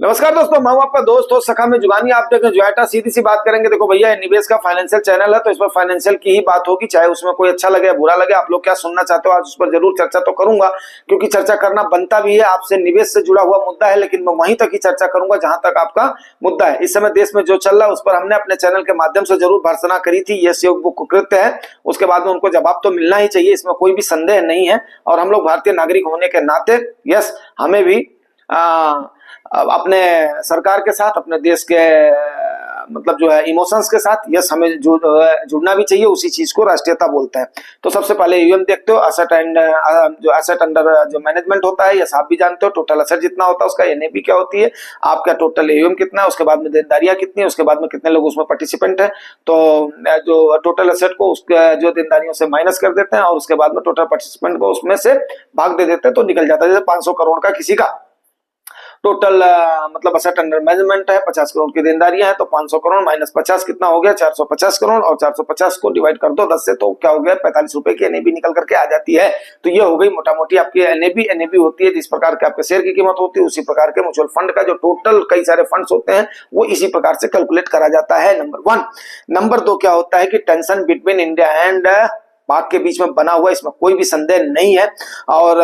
नमस्कार दोस्तों, मैं हूं आपका दोस्त हो सखा में जुगानी। आप देखें जोयाटा, सीधी सी बात करेंगे। देखो भैया, ये निवेश का फाइनेंशियल चैनल है तो इस पर फाइनेंशियल की ही बात होगी, चाहे उसमें कोई अच्छा लगे या बुरा लगे। आप लोग क्या सुनना चाहते हो आज उस पर जरूर चर्चा तो करूंगा, क्योंकि चर्चा करना बनता भी है। आपसे निवेश से जुड़ा हुआ मुद्दा है, लेकिन मैं वहीं तक ही चर्चा करूंगा जहां तक आपका मुद्दा है। इस समय देश में जो चल रहा है उस पर हमने अपने चैनल के माध्यम से जरूर भर्त्सना करी थी। ये योग्य कुकृत्य है, उसके बाद में उनको जवाब तो मिलना ही चाहिए, इसमें कोई भी संदेह नहीं है। और हम लोग भारतीय नागरिक होने के नाते यस, हमें भी अपने सरकार के साथ, अपने देश के मतलब जो है इमोशंस के साथ यस हमें जुड़ना भी चाहिए। उसी चीज को राष्ट्रीयता बोलते हैं। तो सबसे पहले यूएम देखते हो, असेट एंड जो एसेट अंडर जो मैनेजमेंट होता है, यस आप भी जानते हो टोटल असेट जितना होता है उसका एनएबी क्या होती है, आपका टोटल यूएम कितना है, उसके बाद में देनदारियां कितनी है, उसके बाद में कितने लोग उसमें पार्टिसिपेंट है। तो जो टोटल असेट को उसके जो देनदारियों से माइनस कर देते हैं और उसके बाद में टोटल पार्टिसिपेंट को उसमें से भाग दे देते हैं, तो निकल जाता है। जैसे 500 करोड़ का किसी का टोटल मतलब असेट अंडर मैनेजमेंट है, 50 करोड़ की देनदारियां हैं, तो 500 करोड़ माइनस 50 कितना हो गया, 450 करोड़। और 450 को डिवाइड कर दो 10 से, तो क्या हो गया, 45 रुपए की एनएबी निकल करके आ जाती है। तो ये हो गई मोटा मोटी आपकी एनएबी। एनएबी होती है जिस प्रकार के आपके शेयर की कीमत होती है, उसी प्रकार के म्यूचुअल फंड का जो टोटल कई सारे फंड्स होते हैं वो इसी प्रकार से कैलकुलेट करा जाता है। नंबर 1। नंबर 2 क्या होता है कि टेंशन बिटवीन इंडिया एंड पाक के बीच में बना हुआ, इसमें कोई भी संदेह नहीं है। और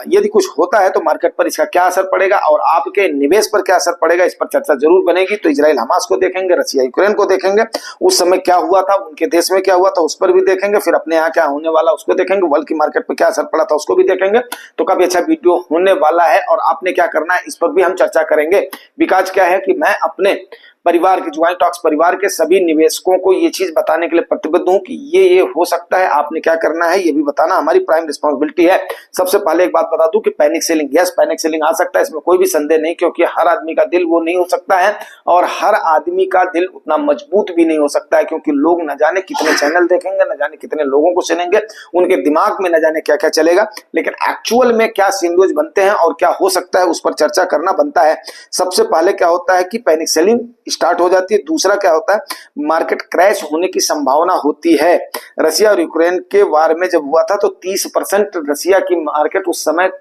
यदि कुछ होता है तो मार्केट पर इसका क्या असर पड़ेगा और आपके निवेश पर क्या असर पड़ेगा, इस पर चर्चा जरूर बनेगी। तो इजराइल हमास को देखेंगे, रसिया यूक्रेन को देखेंगे, उस समय क्या हुआ था, उनके देश में क्या हुआ था उस पर भी देखेंगे, फिर अपने यहाँ क्या होने वाला उसको देखेंगे, वर्ल्ड की मार्केट पर क्या असर पड़ा था उसको भी देखेंगे। तो काफी अच्छा वीडियो होने वाला है और आपने क्या करना है इस पर भी हम चर्चा करेंगे। बिकॉज क्या है कि मैं अपने परिवार के ज्वाइंट टॉक्स परिवार के सभी निवेशकों को ये चीज बताने के लिए प्रतिबद्ध हूं कि ये हो सकता है, आपने क्या करना है ये भी बताना हमारी प्राइम रिस्पांसिबिलिटी है। सबसे पहले एक बात बता दूं कि panic selling, yes panic selling आ सकता है, इसमें कोई भी संदेह नहीं, क्योंकि हर आदमी का दिल वो नहीं हो सकता है और हर आदमी का दिल उतना मजबूत भी नहीं हो सकता है, क्योंकि लोग न जाने कितने चैनल देखेंगे, न जाने कितने लोगों को सुनेंगे, उनके दिमाग में न जाने क्या क्या चलेगा, लेकिन एक्चुअल में क्या सिनेरियोज बनते हैं और क्या हो सकता है उस पर चर्चा करना बनता है। सबसे पहले क्या होता है कि पैनिक सेलिंग स्टार्ट हो जाती है। दूसरा क्या होता है, मार्केट क्रैश होने की संभावना होती है। रसिया और यूक्रेन के वार में जब हुआ था तो 30% रसिया की मार्केट उस समय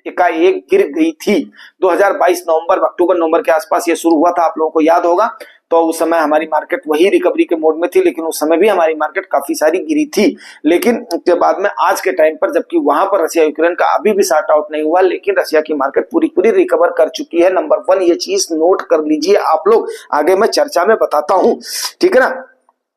एकाएक गिर गई थी। 2022 नवंबर अक्टूबर नवंबर के आसपास ये शुरू हुआ था, आप लोगों को याद होगा। तो उस समय हमारी मार्केट वही रिकवरी के मोड में थी, लेकिन उस समय भी हमारी मार्केट काफी सारी गिरी थी। लेकिन उसके बाद में आज के टाइम पर, जबकि वहां पर रसिया यूक्रेन का अभी भी सॉर्ट आउट नहीं हुआ, लेकिन रसिया की मार्केट पूरी पूरी रिकवर कर चुकी है। नंबर 1 ये चीज नोट कर लीजिए आप लोग, आगे मैं चर्चा में बताता हूं, ठीक है ना।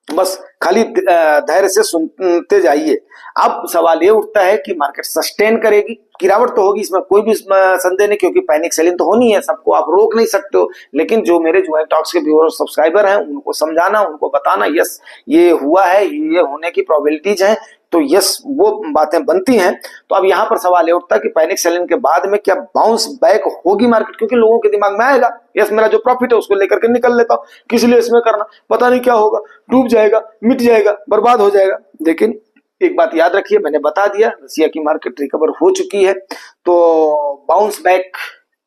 बस खाली धैर्य से सुनते जाइए। अब सवाल ये उठता है कि मार्केट सस्टेन करेगी, गिरावट तो होगी, इसमें कोई भी संदेह नहीं, क्योंकि पैनिक सेलिंग तो होनी है, सबको आप रोक नहीं सकते हो। लेकिन जो मेरे ज्वाइंट टॉक्स के व्यूअर सब्सक्राइबर हैं उनको समझाना, उनको बताना यस ये हुआ है, ये होने की प्रोबेबिलिटीज है, तो यस वो बातें बनती हैं। तो अब यहाँ पर सवाल ये उठता है कि पैनिक सेलिंग के बाद में क्या बाउंस बैक होगी मार्केट, क्योंकि लोगों के दिमाग में आएगा यस मेरा जो प्रॉफिट है उसको लेकर के निकल लेता हूं, किस लिए इसमें करना, पता नहीं क्या होगा, डूब जाएगा, मिट जाएगा, बर्बाद हो जाएगा। लेकिन एक बात याद रखिए, मैंने बता दिया रसिया की मार्केट रिकवर हो चुकी है, तो बाउंस बैक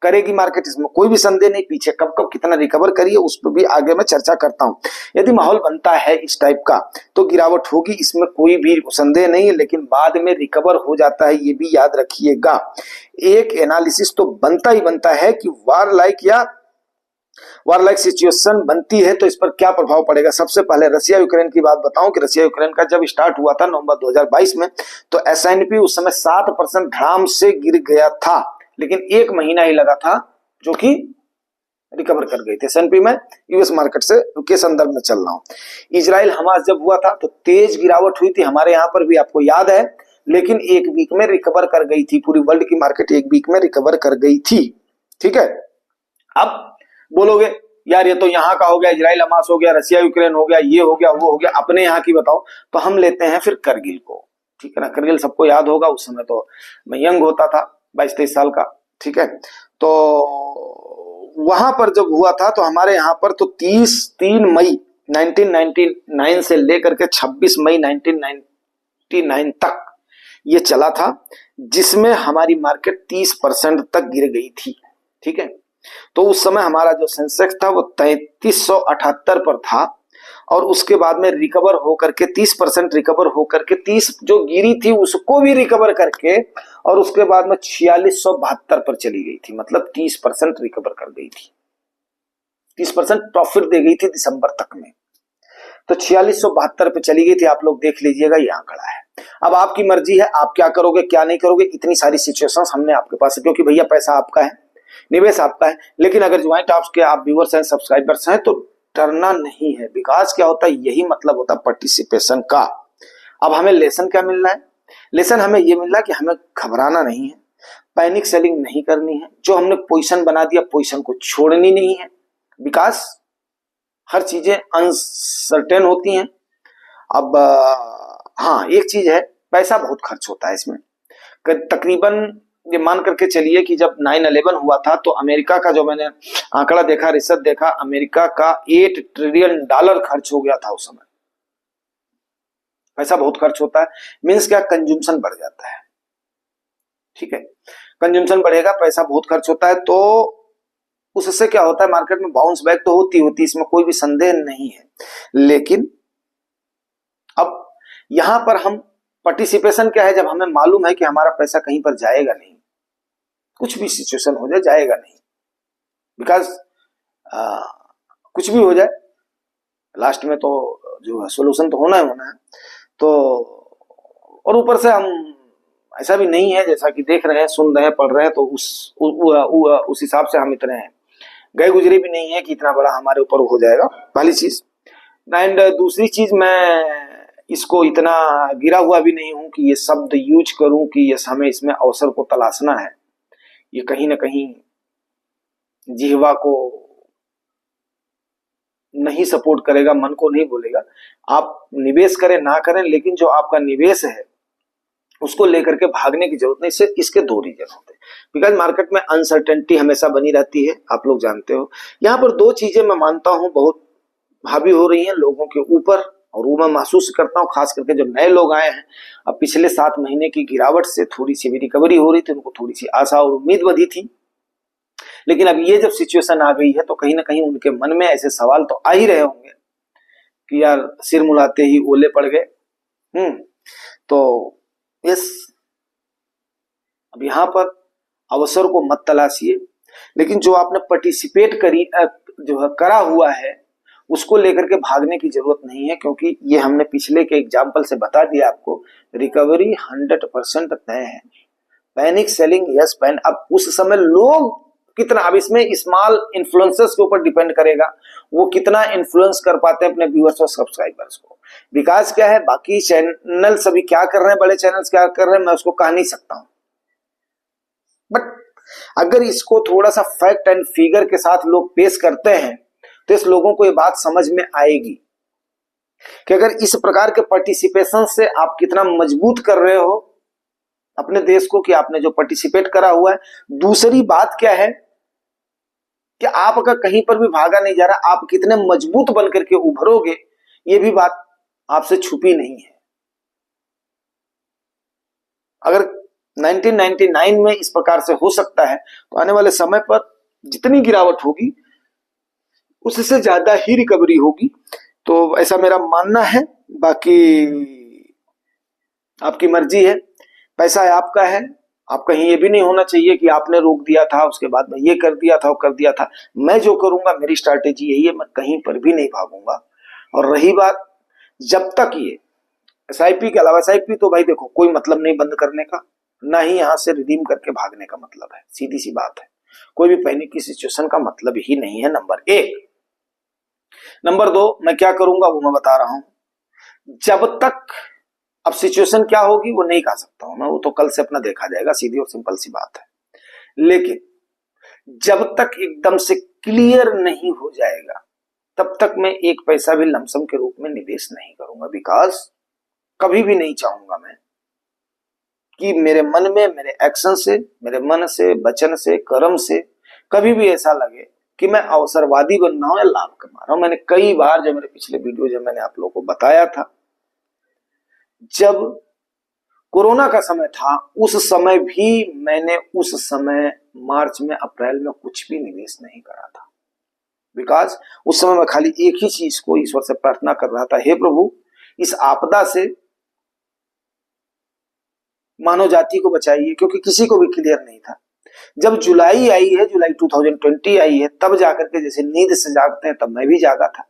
करेगी मार्केट, इसमें कोई भी संदेह नहीं। पीछे कब कब कितना रिकवर करिए उस पर भी आगे मैं चर्चा करता हूं। यदि माहौल बनता है इस टाइप का तो गिरावट होगी, इसमें कोई भी संदेह नहीं है, लेकिन बाद में रिकवर हो जाता है, ये भी याद रखिएगा। एक एनालिसिस तो बनता ही बनता है कि वार लाइक सिचुएशन बनती है तो इस पर क्या प्रभाव पड़ेगा। सबसे पहले रसिया यूक्रेन की बात बताऊं कि रसिया यूक्रेन का जब स्टार्ट हुआ था नवंबर 2022 में, तो एसएनपी उस समय 7% धड़ाम से गिर गया था, लेकिन 1 महीना ही लगा था जो कि रिकवर कर गई थी। एसएनपी में यूएस मार्केट से के संदर्भ में चल रहा हूं। इजराइल हमास जब हुआ था तो तेज गिरावट हुई थी हमारे यहाँ पर भी, आपको याद है, लेकिन 1 वीक में रिकवर कर गई थी, पूरी वर्ल्ड की मार्केट 1 वीक में रिकवर कर गई थी, ठीक है। अब बोलोगे यार ये तो यहाँ का हो गया, इजराइल हमास हो गया, रसिया यूक्रेन हो गया, ये हो गया वो हो गया, अपने यहाँ की बताओ। तो हम लेते हैं फिर करगिल को, ठीक है ना। करगिल सबको याद होगा, उस समय तो मैं यंग होता था, 22-23 साल का, ठीक है। तो वहां पर जब हुआ था तो हमारे यहाँ पर तो 3 मई 1999 से लेकर के 26 मई 1999 तक ये चला था, जिसमें हमारी मार्केट 30% तक गिर गई थी, ठीक है। तो उस समय हमारा जो सेंसेक्स था वो 3378 पर था और उसके बाद में रिकवर होकर के 30% रिकवर होकर के 30 जो गिरी थी उसको भी रिकवर करके और उसके बाद में 4672 पर चली गई थी, मतलब 30% रिकवर कर गई थी, 30% प्रॉफिट दे गई थी दिसंबर तक में। तो 4672 पे चली गई थी, आप लोग देख लीजिएगा, ये आंकड़ा है। अब आपकी मर्जी है, आप क्या करोगे क्या नहीं करोगे, इतनी सारी सिचुएशंस हमने आपके पास है, क्योंकि भैया पैसा आपका है, निवेश आपका है। लेकिन अगर ज्वाइंट टॉक्स के आप व्यूअर्स हैं, सब्सक्राइबर्स हैं, तो डरना नहीं है। विकास क्या होता है, यही मतलब होता है पार्टिसिपेशन का। अब हमें लेसन क्या मिल रहा है, लेसन हमें ये मिल रहा है कि हमें घबराना नहीं है, पैनिक सेलिंग नहीं करनी है, जो हमने पोजीशन बना दिया पोजीशन को छोड़नी नहीं है। विकास हर चीजें अनसर्टेन होती हैं। अब हाँ एक चीज है, पैसा बहुत खर्च होता है इसमें। तकरीबन ये मान करके चलिए कि जब 9/11 हुआ था तो अमेरिका का जो मैंने आंकड़ा देखा, रिसर्च देखा, अमेरिका का $8 ट्रिलियन खर्च हो गया था उस समय। पैसा बहुत खर्च होता है, मीन्स क्या, कंज्यूमशन बढ़ जाता है। ठीक है, कंज्यूमशन बढ़ेगा, पैसा बहुत खर्च होता है, तो उससे क्या होता है, मार्केट में बाउंस बैक तो होती, इसमें कोई भी संदेह नहीं है। लेकिन अब यहां पर हम पार्टिसिपेशन क्या है, जब हमें मालूम है कि हमारा पैसा कहीं पर जाएगा नहीं, कुछ भी सिचुएशन हो जाए जाएगा नहीं, बिकॉज कुछ भी हो जाए लास्ट में तो जो सोल्यूशन तो होना है। तो और ऊपर से हम ऐसा भी नहीं है, जैसा कि देख रहे हैं, सुन रहे हैं, पढ़ रहे हैं, तो उस हिसाब से हम इतने गए गुजरे भी नहीं है कि इतना बड़ा हमारे ऊपर हो जाएगा, पहली चीज। एंड दूसरी चीज, मैं इसको इतना गिरा हुआ भी नहीं हूं कि ये शब्द यूज करूं कि यस हमें इसमें अवसर को तलाशना है। ये कहीं ना कहीं जिह्वा को नहीं सपोर्ट करेगा, मन को नहीं बोलेगा। आप निवेश करें ना करें, लेकिन जो आपका निवेश है उसको लेकर के भागने की जरूरत नहीं। इसके दो रीजन होते हैं, बिकॉज मार्केट में अनसर्टेनिटी हमेशा बनी रहती है, आप लोग जानते हो। यहाँ पर दो चीजें मैं मानता हूं बहुत हावी हो रही हैं लोगों के ऊपर, और वो मैं महसूस करता हूँ, खास करके जो नए लोग आए हैं। अब पिछले 7 महीने की गिरावट से थोड़ी सी भी रिकवरी हो रही थी, उनको थोड़ी सी आशा और उम्मीद बधी थी, लेकिन अब ये जब सिचुएशन आ गई है तो कहीं ना कहीं उनके मन में ऐसे सवाल तो आ ही रहे होंगे कि यार सिर मुलाते ही ओले पड़ गए। तो यस, अब यहां पर अवसर को मत तलाशिए, लेकिन जो आपने पार्टिसिपेट करी जो है करा हुआ है उसको लेकर के भागने की जरूरत नहीं है, क्योंकि ये हमने पिछले के एग्जाम्पल से बता दिया आपको, रिकवरी 100% तय है। पैनिक सेलिंग यस पैन, अब उस समय लोग कितना, अब इसमें स्मॉल इन्फ्लुएंसर्स के ऊपर डिपेंड करेगा, वो कितना इन्फ्लुएंस कर पाते हैं अपने व्यूअर्स और सब्सक्राइबर्स को। विकास क्या है, बाकी चैनल सभी क्या कर रहे हैं, बड़े चैनल्स क्या कर रहे हैं, मैं उसको कह नहीं सकता हूं, बट अगर इसको थोड़ा सा फैक्ट एंड फिगर के साथ लोग पेश करते हैं तो इस लोगों को ये बात समझ में आएगी कि अगर इस प्रकार के पार्टिसिपेशन से आप कितना मजबूत कर रहे हो अपने देश को, कि आपने जो पार्टिसिपेट करा हुआ है। दूसरी बात क्या है कि आप अगर कहीं पर भी भागा नहीं जा रहा, आप कितने मजबूत बन करके उभरोगे, ये भी बात आपसे छुपी नहीं है। अगर 1999 में इस प्रकार से हो सकता है, तो आने वाले समय पर जितनी गिरावट होगी उससे ज्यादा ही रिकवरी होगी। तो ऐसा मेरा मानना है, बाकी आपकी मर्जी है, पैसा है आपका है। आप कहीं ये भी नहीं होना चाहिए कि आपने रोक दिया था, उसके बाद में ये कर दिया था, वो कर दिया था। मैं जो करूंगा, मेरी स्ट्रैटेजी यही है, मैं कहीं पर भी नहीं भागूंगा। और रही बात, जब तक ये एसआईपी के अलावा, एसआईपी तो भाई देखो कोई मतलब नहीं बंद करने का, ना ही यहां से रिडीम करके भागने का मतलब है, सीधी सी बात है। कोई भी पैनिक की सिचुएशन का मतलब ही नहीं है, नंबर 1। नंबर 2, मैं क्या करूंगा वो मैं बता रहा हूं। जब तक, अब सिचुएशन क्या होगी वो नहीं कह सकता हूं मैं, वो तो कल से अपना देखा जाएगा, सीधी और सिंपल सी बात है। लेकिन जब तक एकदम से क्लियर नहीं हो जाएगा, तब तक मैं एक पैसा भी लमसम के रूप में निवेश नहीं करूंगा। बिकॉज कभी भी नहीं चाहूंगा मैं कि मेरे मन में, मेरे एक्शन से, मेरे मन से, वचन से, कर्म से कभी भी ऐसा लगे कि मैं अवसरवादी बन रहा हूं या लाभ कमा रहा हूं। मैंने कई बार, जो मेरे पिछले वीडियो जब मैंने आप लोगों को बताया था, जब कोरोना का समय था उस समय भी मैंने उस समय मार्च में, अप्रैल में कुछ भी निवेश नहीं करा था। बिकॉज उस समय मैं खाली एक ही चीज को ईश्वर से प्रार्थना कर रहा था, हे प्रभु इस आपदा से मानव जाति को बचाइए, क्योंकि किसी को भी क्लियर नहीं था। जब जुलाई आई है, जुलाई 2020 आई है, तब जाकर के जैसे नींद से जागते हैं, तब मैं भी जागा था।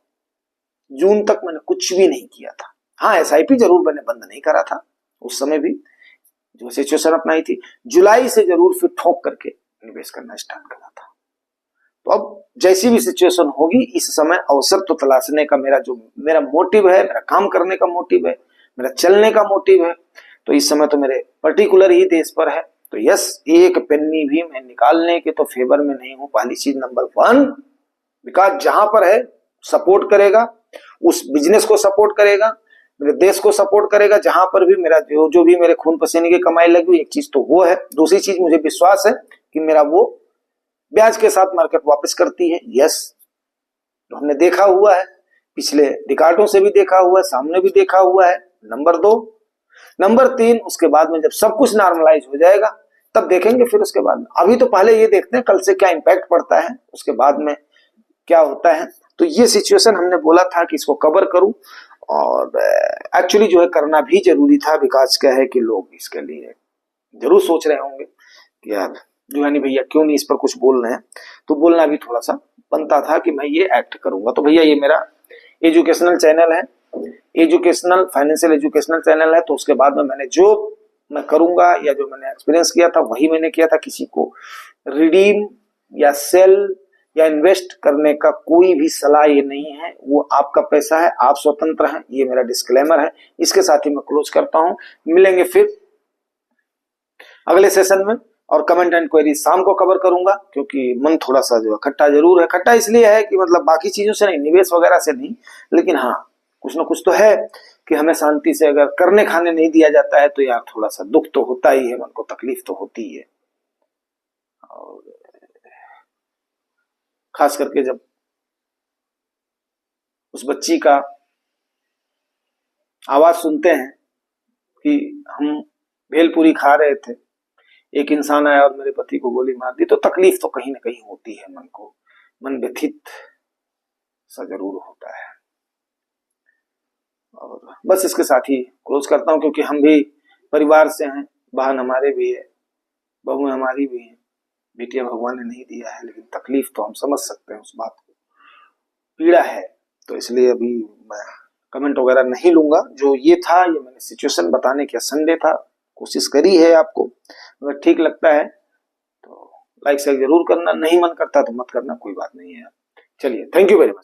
जून तक मैंने कुछ भी नहीं किया था। हाँ, एसआईपी जरूर मैंने बंद नहीं करा था उस समय भी, जो सिचुएशन अपनाई थी। जुलाई से जरूर फिर ठोक करके निवेश करना स्टार्ट करा था। तो अब जैसी भी सिचुएशन होगी, इस समय अवसर तो तलाशने का मेरा मोटिव है, मेरा काम करने का मोटिव है, मेरा चलने का मोटिव है, तो इस समय तो मेरे पर्टिकुलर ही देश पर है। तो यस, एक पेन्नी भी मैं निकालने के तो फेवर में नहीं हूं। पहली चीज नंबर 1, विकास जहां पर है सपोर्ट करेगा, उस बिजनेस को सपोर्ट करेगा, मेरे देश को सपोर्ट करेगा, जहां पर भी मेरा जो भी मेरे खून पसीने की कमाई लगी, एक चीज तो वो है। दूसरी चीज मुझे विश्वास है कि मेरा वो ब्याज के साथ मार्केट वापस करती है। यस, तो हमने देखा हुआ है, पिछले रिकॉर्डों से भी देखा हुआ है, सामने भी देखा हुआ है। नंबर 2, नंबर 3, उसके बाद में जब सब कुछ नॉर्मलाइज हो जाएगा तब देखेंगे फिर उसके बाद में। अभी तो पहले ये देखते हैं कल से क्या इंपैक्ट पड़ता है, उसके बाद में क्या होता है। तो ये सिचुएशन हमने बोला था कि इसको कवर करूं, और एक्चुअली जो है करना भी जरूरी था। विकास क्या है कि लोग इसके लिए जरूर सोच रहे होंगे कि यार जुहानी भैया क्यों नहीं इस पर कुछ बोल रहे हैं, तो बोलना भी थोड़ा सा बनता था कि मैं ये एक्ट करूंगा। तो भैया ये मेरा एजुकेशनल चैनल है, एजुकेशनल फाइनेंशियल एजुकेशनल चैनल है। तो उसके बाद में मैंने जो मैं करूंगा या जो मैंने एक्सपीरियंस किया था वही मैंने किया था। किसी को रिडीम या सेल या इन्वेस्ट करने का कोई भी सलाह ये नहीं है, वो आपका पैसा है, आप स्वतंत्र हैं, ये मेरा डिस्क्लेमर है। इसके साथ ही मैं क्लोज करता हूं। मिलेंगे फिर अगले सेशन में, और कमेंट एंड क्वेरी शाम को कवर करूंगा, क्योंकि मन थोड़ा सा जो है खट्टा जरूर है। खट्टा इसलिए है कि मतलब बाकी चीजों से नहीं, निवेश वगैरह से नहीं, लेकिन हाँ कुछ ना कुछ तो है कि हमें शांति से अगर करने खाने नहीं दिया जाता है तो यार थोड़ा सा दुख तो होता ही है, मन को तकलीफ तो होती है। और खास करके जब उस बच्ची का आवाज सुनते हैं कि हम भेलपूरी खा रहे थे, एक इंसान आया और मेरे पति को गोली मार दी, तो तकलीफ तो कहीं ना कहीं होती है, मन को मन व्यथित सा जरूर होता है। और बस इसके साथ ही क्लोज करता हूं, क्योंकि हम भी परिवार से हैं, बहन हमारे भी है, बहू हमारी भी है, बेटियां भगवान ने नहीं दिया है, लेकिन तकलीफ तो हम समझ सकते हैं, उस बात को पीड़ा है। तो इसलिए अभी मैं कमेंट वगैरह नहीं लूंगा। जो ये था ये मैंने सिचुएशन बताने का संडे था, कोशिश करी है आपको। अगर ठीक लगता है तो लाइक शेयर जरूर करना, नहीं मन करता तो मत करना, कोई बात नहीं है। चलिए, थैंक यू वेरी मच।